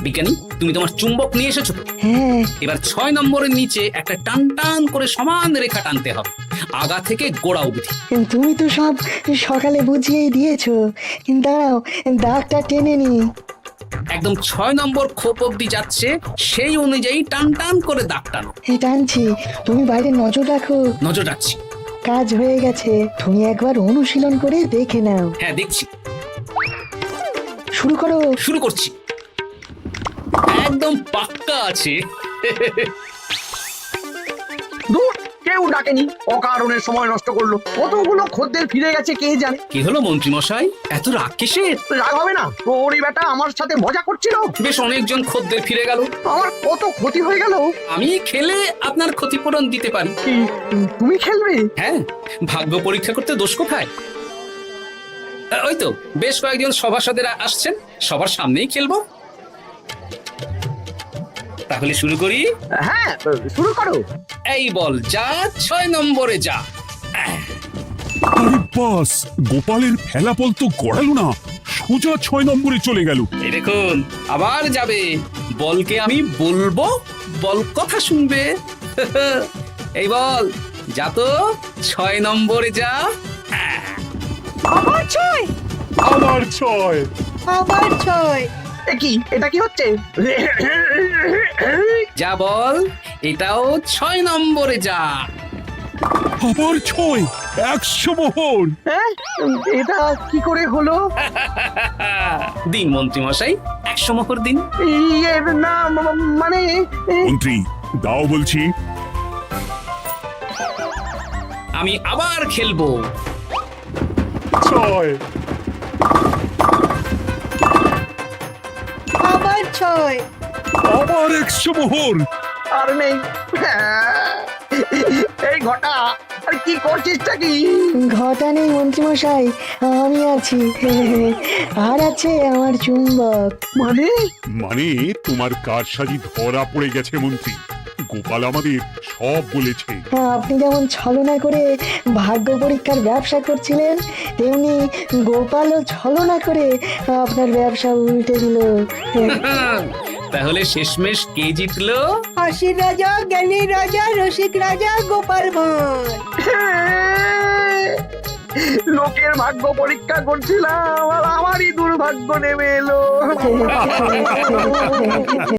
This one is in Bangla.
বিজ্ঞানী, তুমি তোমার চুম্বক নিয়ে এসেছো তো? হ্যাঁ, এবার 6 নম্বরের নিচে একটা টান টান করে সমান রেখা টানতে হবে, আগা থেকে গোড়া অবধি। তুমি তো সব সকালে বুঝিয়েই দিয়েছো। দাঁড়াও, দাগটা টেনে নি। একদম 6 নম্বর খোপ অবধি যাচ্ছে, সেই অনুযায়ী টান টান করে দাগ টানো। টানছি, তুমি বাইরে নজর রাখো। নজর রাখছি। কাজ হয়ে গেছে, তুমি একবার অনুশীলন করে দেখে নাও। হ্যাঁ, দেখছি। শুরু করো। শুরু করছি। একদম পাক্কা আছে। দূর, কেউ ডাকেনি, অকারণে সময় নষ্ট করলো। কতগুলো খদ্দের ফিরে গেছে কে জানে। কি হলো মন্ত্রী মশাই, এত রাগ কিসের? রাগ হবে না, ওরই বেটা আমার সাথে মজা করছিল। বেশ অনেকজন খদ্দের ফিরে গেল। আমার কত ক্ষতি হয়ে গেল। আমি খেলে আপনার ক্ষতিপূরণ দিতে পারি। কি, তুমি খেলবে? হ্যাঁ, ভাগ্য পরীক্ষা করতে দোষ কোথায়? ওই তো বেশ কয়েকজন সভাসদেরা আসছেন, সবার সামনেই খেলবো। তাহলে শুরু করি। হ্যাঁ, শুরু করো। এই বল যা, 6 নম্বরে যা। আরে বাস, গোপালের ফেলাফল তো গড়ালো না, সোজা 6 নম্বরে চলে গেল। এই দেখুন, আবার যাবে। বলকে আমি বলবো, বল কথা শুনবে। এই বল যা তো, 6 নম্বরে যা। আবার 6, আবার 6। আবার 6। কি, এটা কি হচ্ছে? যা বল, এটাও 6 নম্বরে যা। আবার 6, 100 মোহর। হ্যাঁ, এটা কি করে হলো? দিন মন্ত্রী মশাই, 100 মোহর দিন। ইয়ে, না মানে মন্ত্রী, দাও বলছি। আমি আবার খেলবো। 6, আবার 6। আবার 100 মোহর। আর নেই। এই ঘটা, আর কি করছিসটা কি? ঘটা নেই মন্ত্রীমশাই, আমি আছি। আর আছে আমার চুম্বক। মানে মানে তোমার কারসাজি ধরা পড়ে গেছে মন্ত্রী, গোপাল আমাদের সব বলেছে। আপনি যেমন ছলনা করে ভাগ্য পরীক্ষার ব্যবসা করছিলেন, তেমনি গোপালও ছলনা করে আপনার ব্যবসা উল্টে দিল। তাহলে শেষমেশ কে জিতলো? হাসির রাজা, জ্ঞানীর রাজা, রসিক রাজা গোপাল ভাঁড়। লোকের ভাগ্য পরীক্ষা করছিলাম, আর আমারই দুর্ভাগ্য নেমে এলো।